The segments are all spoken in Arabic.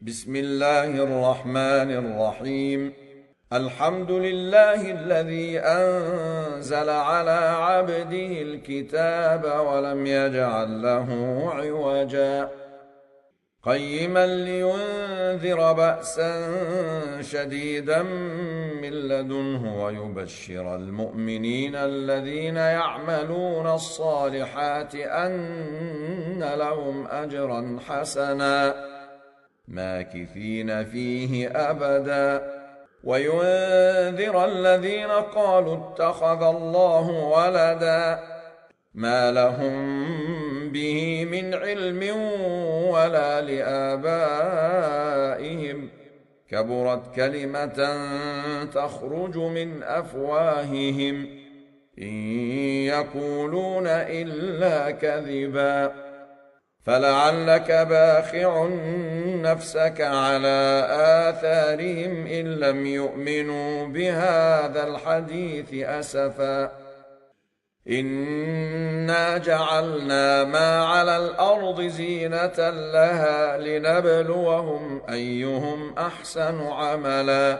بسم الله الرحمن الرحيم. الحمد لله الذي أنزل على عبده الكتاب ولم يجعل له عوجا قيما لينذر بأسا شديدا من لدنه ويبشر المؤمنين الذين يعملون الصالحات أن لهم أجرا حسنا ماكثين فيه أبدا وينذر الذين قالوا اتخذ الله ولدا ما لهم به من علم ولا لآبائهم كبرت كلمة تخرج من أفواههم إن يقولون إلا كذبا فلعلك باخع نفسك على آثارهم إن لم يؤمنوا بهذا الحديث أسفا إنا جعلنا ما على الأرض زينة لها لنبلوهم أيهم أحسن عملا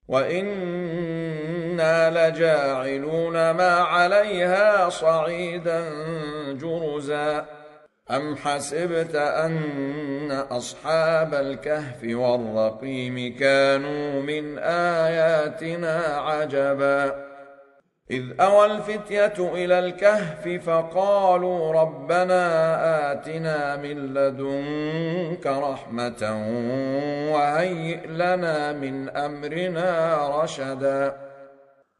وإنا لجاعلون ما عليها صعيدا جرزا أم حسبت أن أصحاب الكهف والرقيم كانوا من آياتنا عجبا إذ أوى الفتية إلى الكهف فقالوا ربنا آتنا من لدنك رحمة وهيئ لنا من أمرنا رشدا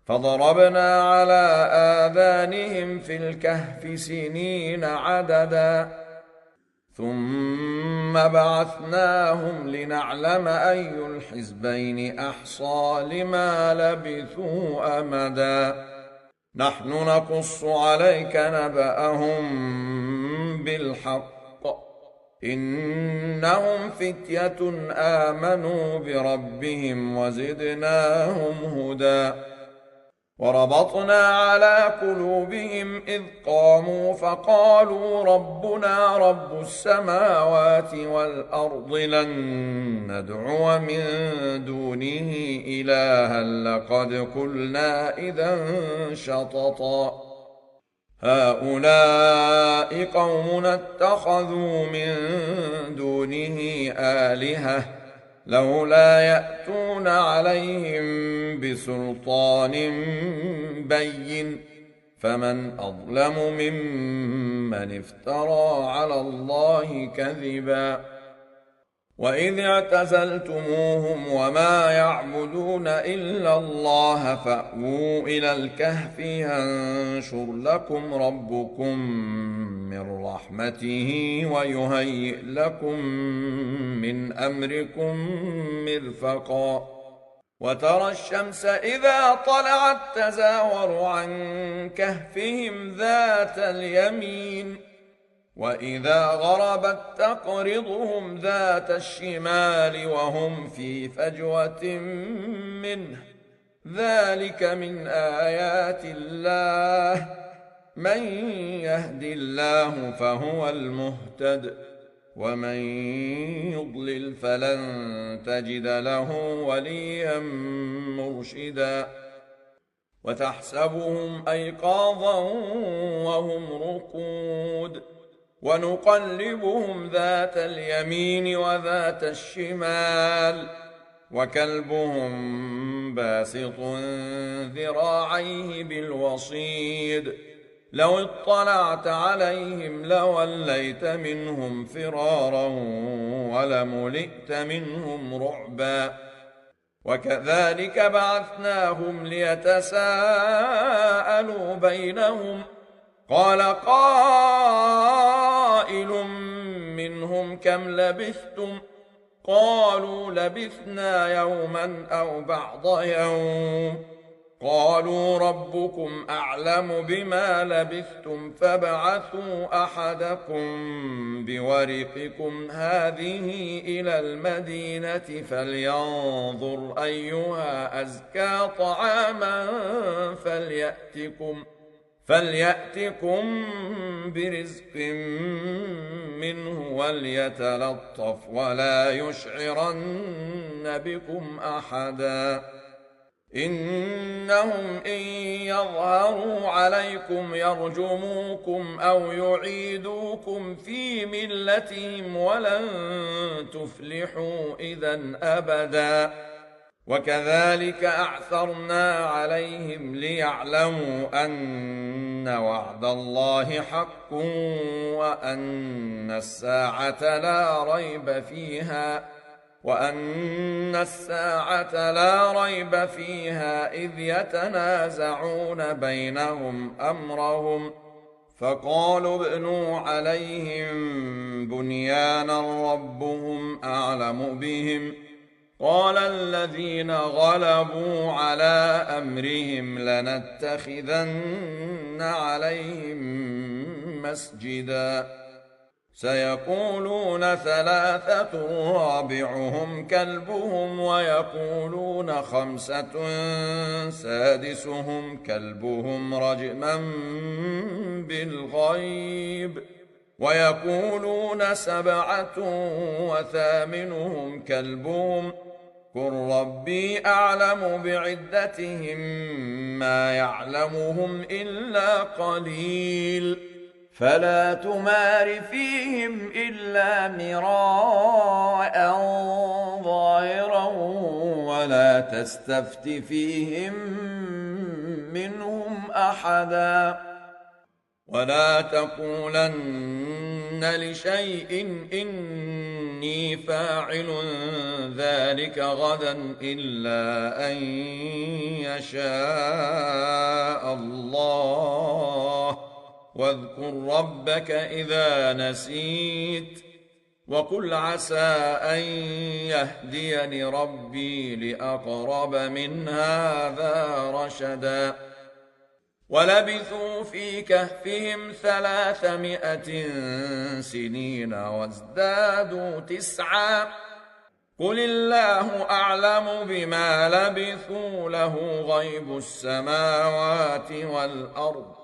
فضربنا على آذانهم في الكهف سنين عددا ثم بعثناهم لنعلم أي الحزبين أحصى لما لبثوا أمدا نحن نقص عليك نبأهم بالحق إنهم فتية آمنوا بربهم وزدناهم هدى وربطنا على قلوبهم إذ قاموا فقالوا ربنا رب السماوات والأرض لن ندعو من دونه إلها لقد قلنا إذا شططا هؤلاء قومنا اتخذوا من دونه آلهة لولا يأتون عليهم بسلطان بين فمن أظلم ممن افترى على الله كذبا وإذ اعتزلتموهم وما يعبدون إلا الله فأووا إلى الكهف ينشر لكم ربكم من رحمته ويهيئ لكم من أمركم مرفقا وترى الشمس إذا طلعت تزاور عن كهفهم ذات اليمين وإذا غربت تقرضهم ذات الشمال وهم في فجوة منه ذلك من آيات الله من يهد الله فهو المهتد ومن يضلل فلن تجد له وليا مرشدا وتحسبهم أيقاظا وهم رقود ونقلبهم ذات اليمين وذات الشمال وكلبهم باسط ذراعيه بالوصيد لو اطلعت عليهم لوليت منهم فرارا ولملئت منهم رعبا وكذلك بعثناهم ليتساءلوا بينهم قال قائل منهم كم لبثتم قالوا لبثنا يوما أو بعض يوم قالوا ربكم أعلم بما لبثتم فابعثوا أحدكم بورقكم هذه إلى المدينة فلينظر أيها أزكى طعاما فليأتكم برزق منه وليتلطف ولا يشعرن بكم أحدا إنهم إن يظهروا عليكم يرجموكم أو يعيدوكم في ملتهم ولن تفلحوا إذا أبدا وكذلك أعثرنا عليهم ليعلموا أن وعد الله حق وأن الساعة لا ريب فيها إذ يتنازعون بينهم أمرهم فقالوا ابنوا عليهم بنيانا ربهم أعلم بهم قال الذين غلبوا على أمرهم لنتخذن عليهم مسجدا سيقولون ثلاثة رابعهم كلبهم ويقولون خمسة سادسهم كلبهم رجما بالغيب ويقولون سبعة وثامنهم كلبهم قل ربي أعلم بعدتهم ما يعلمهم إلا قليل فلا تمار فيهم إلا مراء ظاهرا ولا تستفت فيهم منهم أحدا ولا تقولن لشيء إني فاعل ذلك غدا إلا أن يشاء الله واذكر ربك إذا نسيت وقل عسى أن يهديني ربي لأقرب من هذا رشدا ولبثوا في كهفهم 300 سنين وازدادوا 9 قل الله أعلم بما لبثوا له غيب السماوات والأرض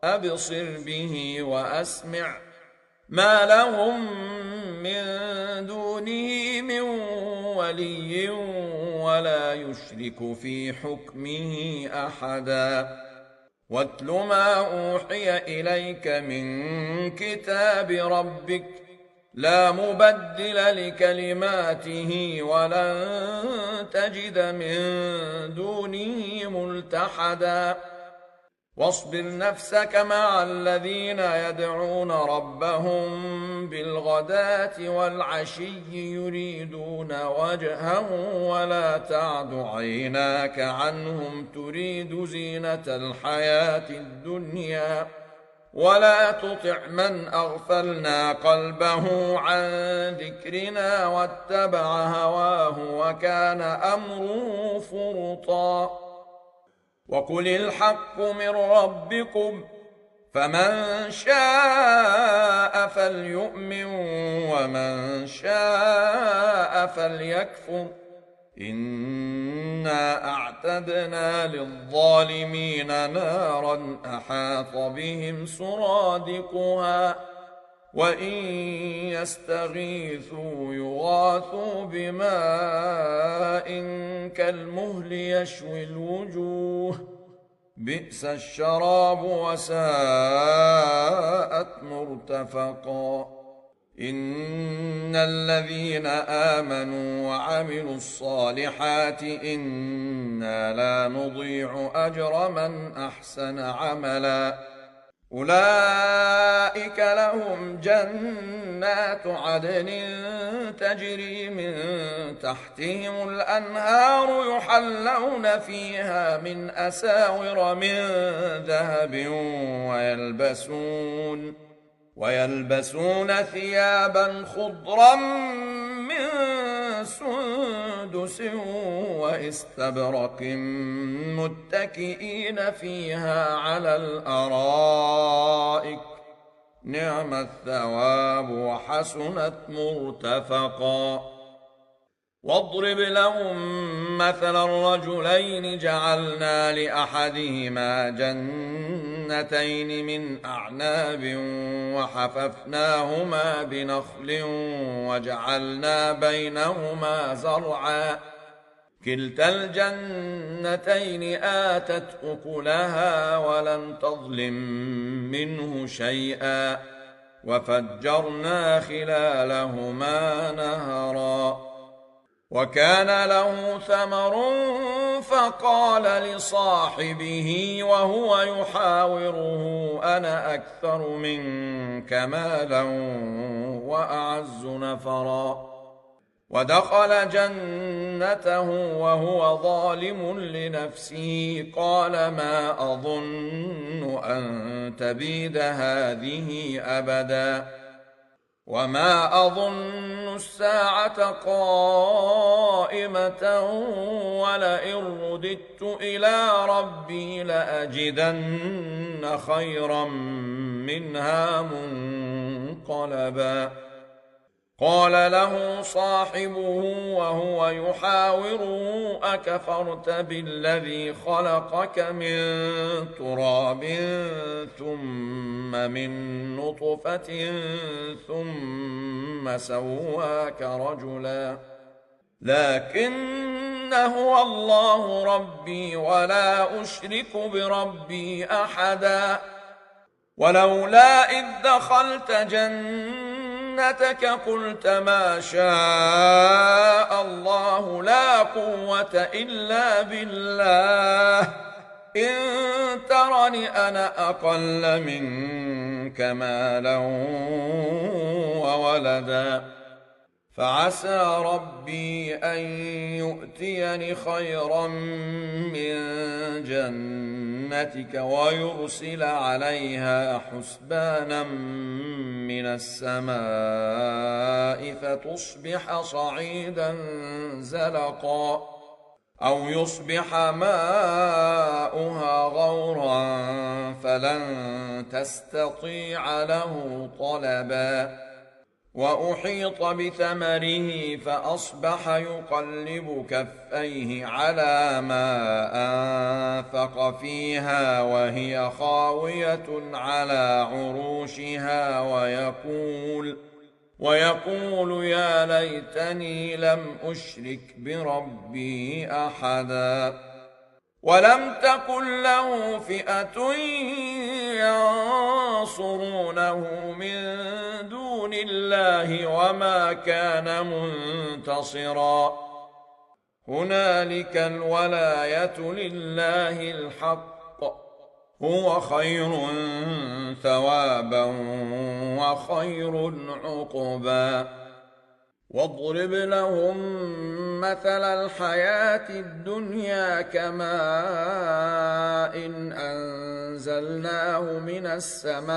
أبصر به وأسمع ما لهم من دونه من ولي ولا يشرك في حكمه أحدا واتل ما أوحي إليك من كتاب ربك لا مبدل لكلماته ولن تجد من دونه ملتحدا واصبر نفسك مع الذين يدعون ربهم بالغداة والعشي يريدون وجهه ولا تعد عيناك عنهم تريد زينة الحياة الدنيا ولا تطع من أغفلنا قلبه عن ذكرنا واتبع هواه وكان أمره فرطا وقل الحق من ربكم فمن شاء فليؤمن ومن شاء فليكفر إنا أعتدنا للظالمين نارا أحاط بهم سرادقها وإن يستغيثوا يغاثوا بماء كالمهل يشوي الوجوه بئس الشراب وساءت مرتفقا إن الذين آمنوا وعملوا الصالحات إنا لا نضيع أجر من أحسن عملا أولئك لهم جنات عدن تجري من تحتهم الأنهار يحلون فيها من أساور من ذهب ويلبسون ثيابا خضرا من سندس واستبرق متكئين فيها على الأرائك نعم الثواب وحسنت مرتفقا واضرب لهم مثل الرجلين جعلنا لأحدهما جنتين من أعناب وحففناهما بنخل وجعلنا بينهما زرعا كلتا الجنتين آتت أكلها ولم تظلم منه شيئا وفجرنا خلالهما نهرا وكان له ثمر فقال لصاحبه وهو يحاوره أنا أكثر منك مالا وأعز نفرا ودخل جنته وهو ظالم لنفسه قال ما أظن أن تبيد هذه أبدا وما أظن الساعة قائمة ولئن رددت إلى ربي لأجدن خيرا منها منقلبا قال له صاحبه وهو يحاوره أكفرت بالذي خلقك من تراب ثم من نطفة ثم سواك رجلا لكن هو الله ربي ولا أشرك بربي أحدا ولولا إذ دخلت جنتك قلت ما شاء الله لا قوة إلا بالله إن ترني أنا أقل منك مالا وولدا فعسى ربي أن يؤتيني خيرا من جنتك ويرسل عليها حسبانا من السماء فتصبح صعيدا زلقا أو يصبح ماؤها غورا فلن تستطيع له طلبا وأحيط بثمره فأصبح يقلب كفيه على ما أنفق فيها وهي خاوية على عروشها ويقول يا ليتني لم أشرك بربي أحدا ولم تكن له فئة ينصرونه من دون الله وما كان منتصرا هنالك الولاية لله الحق هو خير ثوابا وخير عقبا واضرب لهم مثل الحياة الدنيا كماء إن أنزلناه من السماء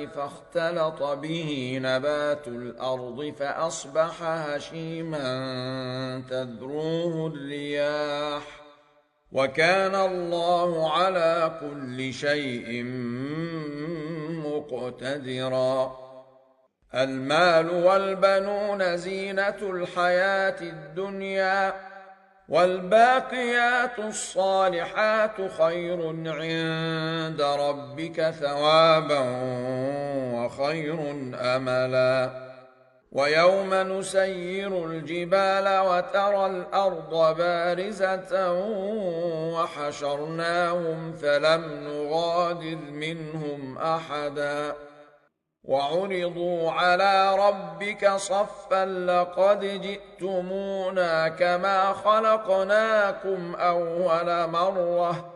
فاختلط به نبات الأرض فأصبح هشيما تذروه الرياح وكان الله على كل شيء مقتدرا المال والبنون زينة الحياة الدنيا والباقيات الصالحات خير عند ربك ثوابا وخير أملا ويوم نسير الجبال وترى الأرض بارزة وحشرناهم فلم نغادر منهم أحدا وعرضوا على ربك صفا لقد جئتمونا كما خلقناكم أول مرة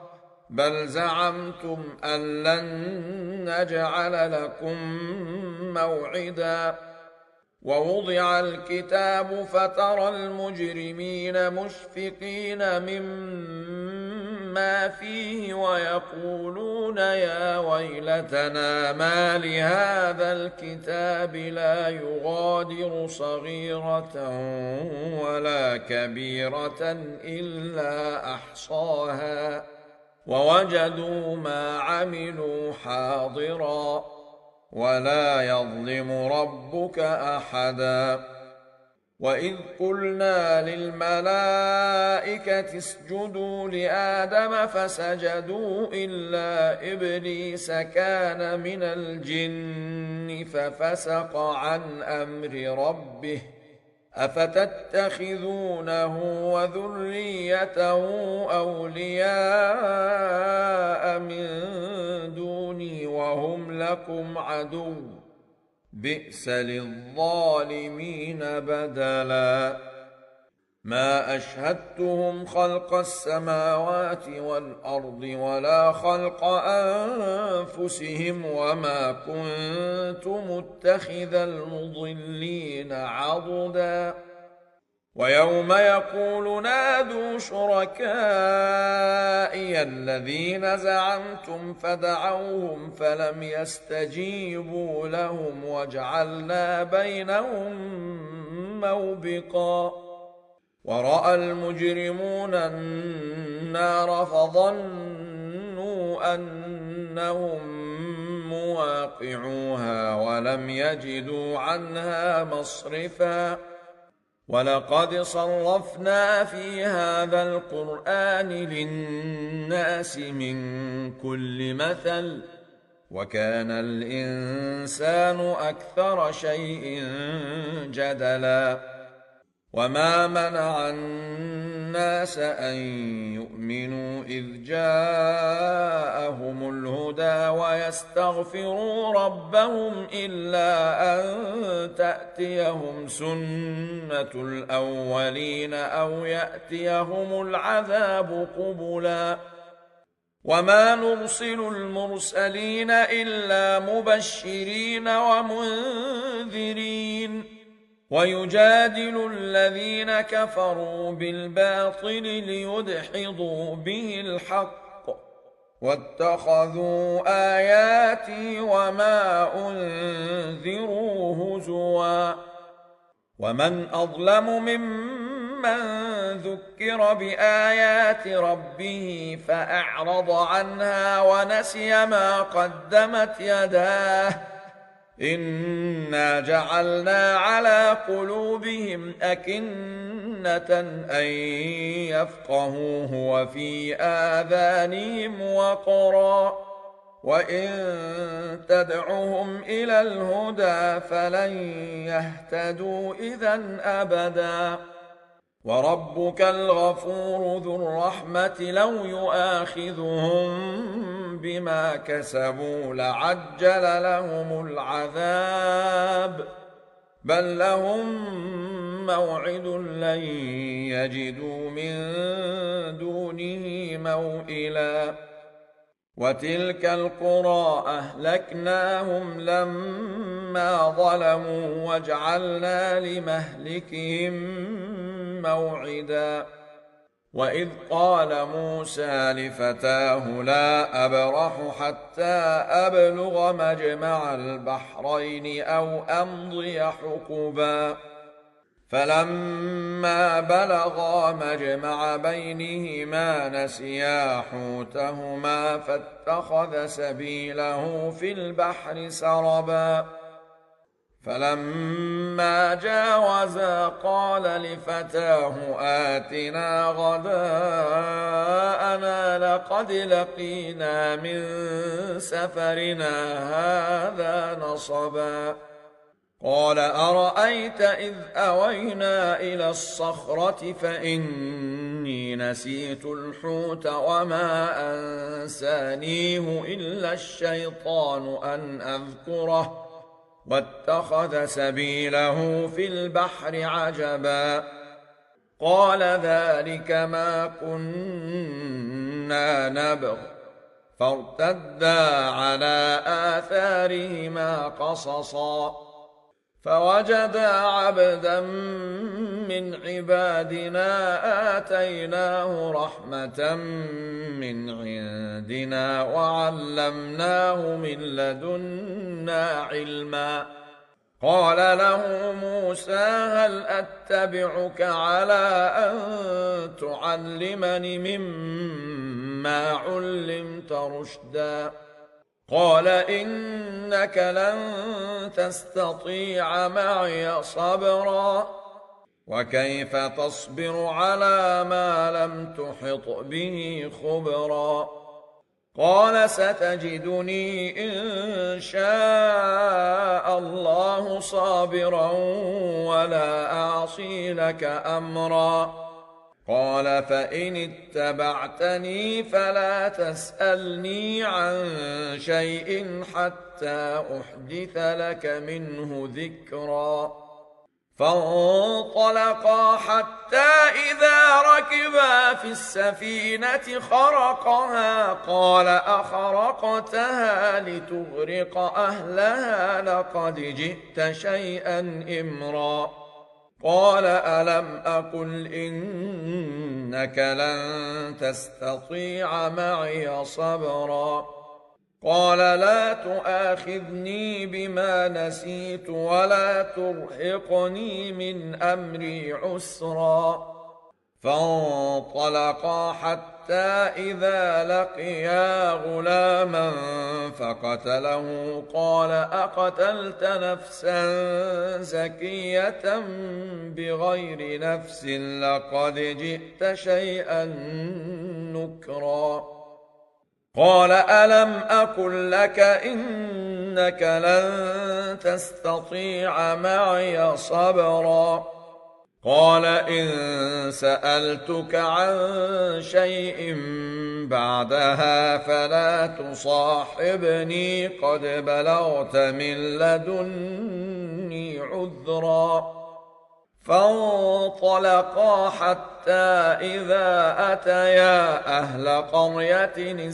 بل زعمتم أن لن نجعل لكم موعدا ووضع الكتاب فترى المجرمين مشفقين مما فيه ويقولون يا ويلتنا ما لهذا الكتاب لا يغادر صغيرة ولا كبيرة إلا أحصاها ووجدوا ما عملوا حاضرا ولا يظلم ربك أحدا وإذ قلنا للملائكة اسجدوا لآدم فسجدوا إلا إبليس كان من الجن ففسق عن أمر ربه أفتتخذونه وذريته أولياء من دوني وهم لكم عدو بئس للظالمين بدلا ما أشهدتهم خلق السماوات والأرض ولا خلق أنفسهم وما كنت متخذ المضلين عضدا ويوم يقول نادوا شركائي الذين زعمتم فدعوهم فلم يستجيبوا لهم وجعلنا بينهم موبقا ورأى المجرمون النار فظنوا أنهم مواقعوها ولم يجدوا عنها مصرفا ولقد صرفنا في هذا القرآن للناس من كل مثل وكان الإنسان أكثر شيء جدلا وما منع الناس أن يؤمنوا إذ جاءهم الهدى ويستغفروا ربهم إلا أن تأتيهم سنة الأولين أو يأتيهم العذاب قبلا وما نرسل المرسلين إلا مبشرين ومنذرين ويجادل الذين كفروا بالباطل ليدحضوا به الحق واتخذوا آياتي وما أنذروا هزوا ومن أظلم ممن ذكر بآيات ربه فأعرض عنها ونسي ما قدمت يداه إنا جعلنا على قلوبهم أكنة أن يفقهوه وفي آذانهم وقرا وإن تدعهم إلى الهدى فلن يهتدوا إذن أبدا وربك الغفور ذو الرحمة لو يؤاخذهم بما كسبوا لعجل لهم العذاب بل لهم موعد لن يجدوا من دونه موئلا وتلك القرى أهلكناهم لما ظلموا وجعلنا لمهلكهم موعدا وإذ قال موسى لفتاه لا أبرح حتى أبلغ مجمع البحرين أو أمضي حقبا فلما بلغا مجمع بينهما نسيا حوتهما فاتخذ سبيله في البحر سربا فلما جاوزا قال لفتاه آتنا غداءنا لقد لقينا من سفرنا هذا نصبا قال أرأيت إذ أوينا إلى الصخرة فإني نسيت الحوت وما أنسانيه إلا الشيطان أن أذكره واتخذ سبيله في البحر عجبا قال ذلك ما كنا نبغ فارتدا على آثارهما قصصا فوجدا عبدا من عبادنا آتيناه رحمة من عندنا وعلمناه من لدنا علما قال له موسى هل أتبعك على أن تعلمني مما علمت رشدا قال إنك لن تستطيع معي صبرا وكيف تصبر على ما لم تحط به خبرا قال ستجدني إن شاء الله صابرا ولا أعصي لك أمرا قال فإن اتبعتني فلا تسألني عن شيء حتى أحدث لك منه ذكرا فانطلقا حتى إذا ركبا في السفينة خرقها قال أخرقتها لتغرق أهلها لقد جئت شيئا إمرا قال ألم أقل إنك لن تستطيع معي صبرا قال لا تؤاخذني بما نسيت ولا ترهقني من أمري عسرا فانطلقا حتى إذا لقيا غلاما فقتله قال أقتلت نفسا زكية بغير نفس لقد جئت شيئا نكرا قال ألم أقل لك إنك لن تستطيع معي صبرا قال إن سألتك عن شيء بعدها فلا تصاحبني قد بلغت من لدني عذرا فانطلقا حتى إذا أتيا أهل قرية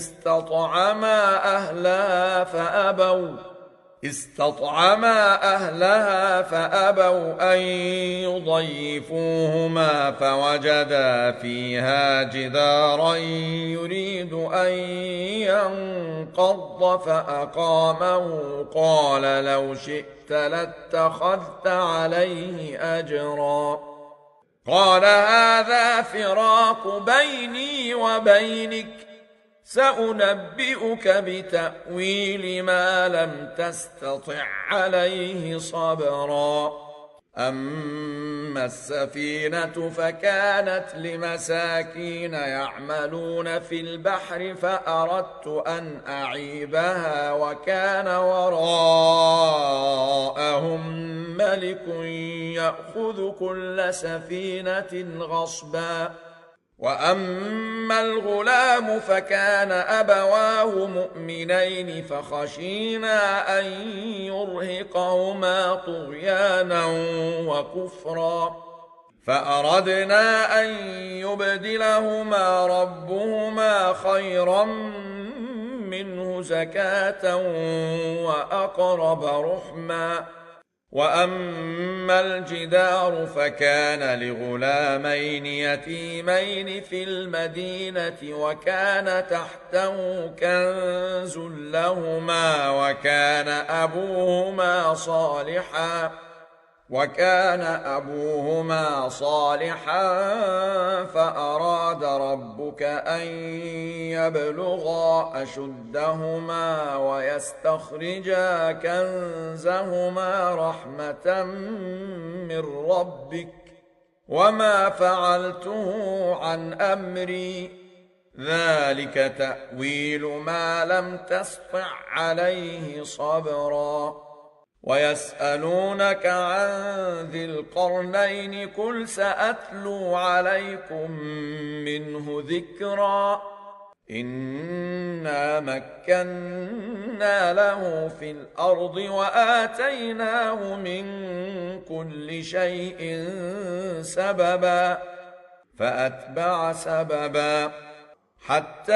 استطعما أهلها فأبوا أن يضيفوهما فوجدا فيها جدارا يريد أن ينقض فأقامه قال لو شئت لاتخذت عليه أجرا قال هذا فراق بيني وبينك سأنبئك بتأويل ما لم تستطع عليه صبرا أما السفينة فكانت لمساكين يعملون في البحر فأردت أن أعيبها وكان وراءهم ملك يأخذ كل سفينة غصبا وأما الغلام فكان أبواه مؤمنين فخشينا أن يرهقهما طغيانا وكفرا فأردنا أن يبدلهما ربهما خيرا منه زكاة وأقرب رحما وأما الجدار فكان لغلامين يتيمين في المدينة وكان تحته كنز لهما وكان أبوهما صالحا فأراد ربك أن يبلغا أشدهما ويستخرجا كنزهما رحمة من ربك وما فعلته عن أمري ذلك تأويل ما لم تسطع عليه صبرا ويسألونك عن ذي القرنين قل سأتلو عليكم منه ذكرا إنا مكنا له في الأرض وآتيناه من كل شيء سببا فأتبع سببا حتى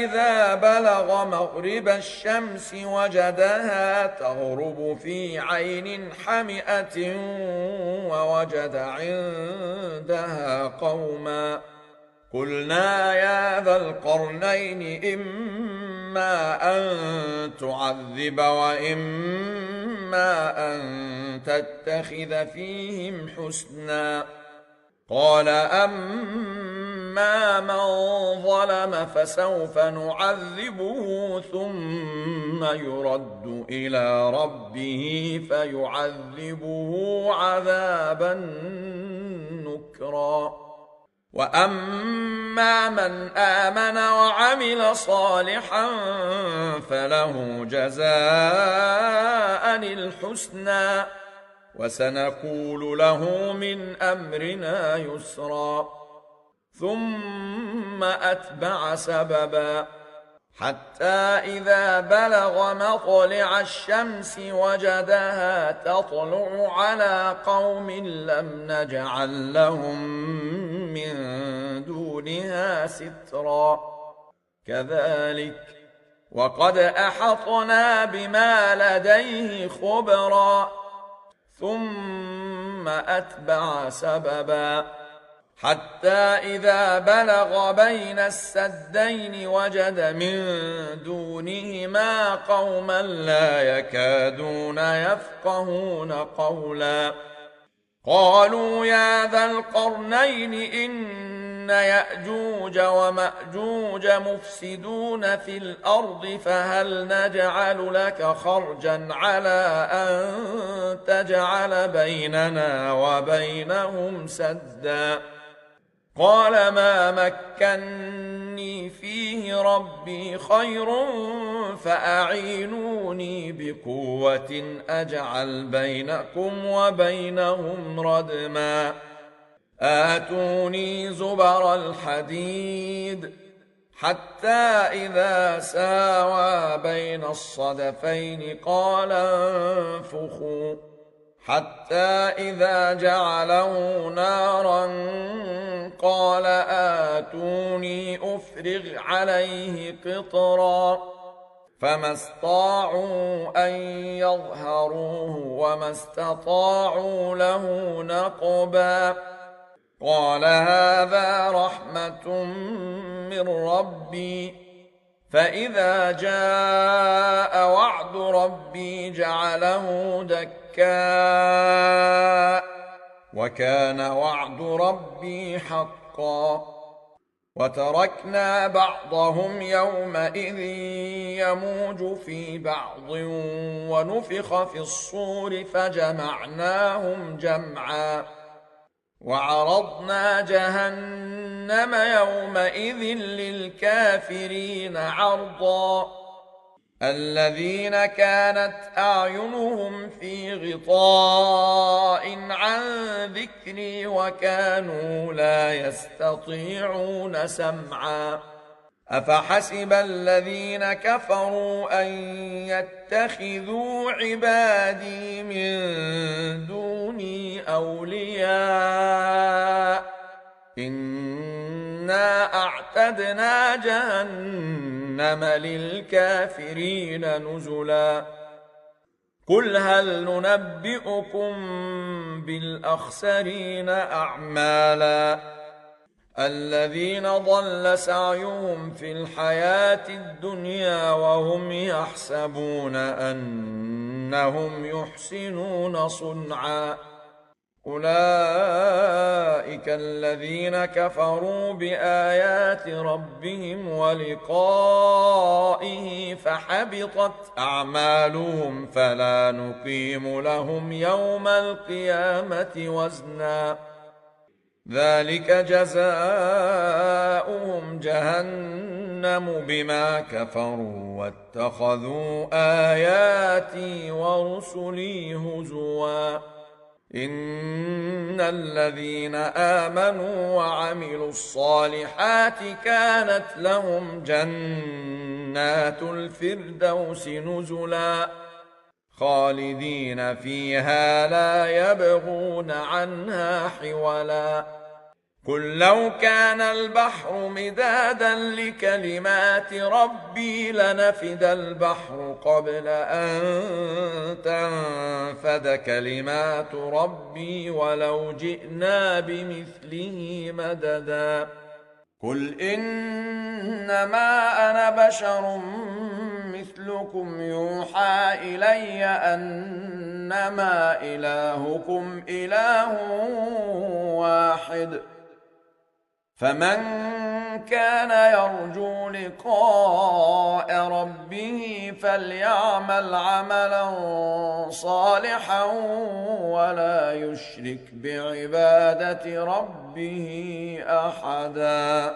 إذا بلغ مغرب الشمس وجدها تغرب في عين حمئة ووجد عندها قوما قلنا يا ذا القرنين إما أن تعذب وإما أن تتخذ فيهم حسنا قال أما من ظلم فسوف نعذبه ثم يرد إلى ربه فيعذبه عذابا ذكرا. وأما من آمن وعمل صالحا فله جزاء الحسنى وسنقول له من أمرنا يسرا. ثم أتبع سببا حتى إذا بلغ مطلع الشمس وجدها تطلع على قوم لم نجعل لهم من دونها سترا. كذلك وقد أحطنا بما لديه خبرا. ثم أتبع سببا حتى إذا بلغ بين السدين وجد من دونهما قوما لا يكادون يفقهون قولا. قالوا يا ذا القرنين إن يأجوج ومأجوج مفسدون في الأرض فهل نجعل لك خرجا على أن تجعل بيننا وبينهم سدا. قال ما مكني فيه ربي خير فأعينوني بقوة أجعل بينكم وبينهم ردما. آتوني زبر الحديد حتى إذا ساوى بين الصدفين قال انفخوا حتى إذا جعله نارا قال آتوني أفرغ عليه قطرا. فما استطاعوا أن يظهروه وما استطاعوا له نقبا. قال هذا رحمة من ربي فإذا جاء وعد ربي جعله دكا وكان وعد ربي حقا. وتركنا بعضهم يومئذ يموج في بعض ونفخ في الصور فجمعناهم جمعا. وعرضنا جهنم يومئذ للكافرين عرضا. الذين كانت أعينهم في غطاء عن ذكري وكانوا لا يستطيعون سمعا. أفحسب الذين كفروا أن يتخذوا عبادي من دوني أولياء إنا أعتدنا جهنم للكافرين نزلا. قل هل ننبئكم بالأخسرين أعمالا الذين ضل سعيهم في الحياة الدنيا وهم يحسبون أنهم يحسنون صنعا. أولئك الذين كفروا بآيات ربهم ولقائه فحبطت أعمالهم فلا نقيم لهم يوم القيامة وزنا. ذلك جزاؤهم جهنم بما كفروا واتخذوا آياتي ورسلي هزوا. إن الذين آمنوا وعملوا الصالحات كانت لهم جنات الفردوس نزلا خالدين فيها لا يبغون عنها حولا. قل لو كان البحر مدادا لكلمات ربي لنفد البحر قبل أن تنفد كلمات ربي ولو جئنا بمثله مددا. قل إنما أنا بشر مثلكم يوحى إلي أنما إلهكم إله واحد فمن كان يرجو لقاء ربه فليعمل عملا صالحا ولا يشرك بعبادة ربه أحدا.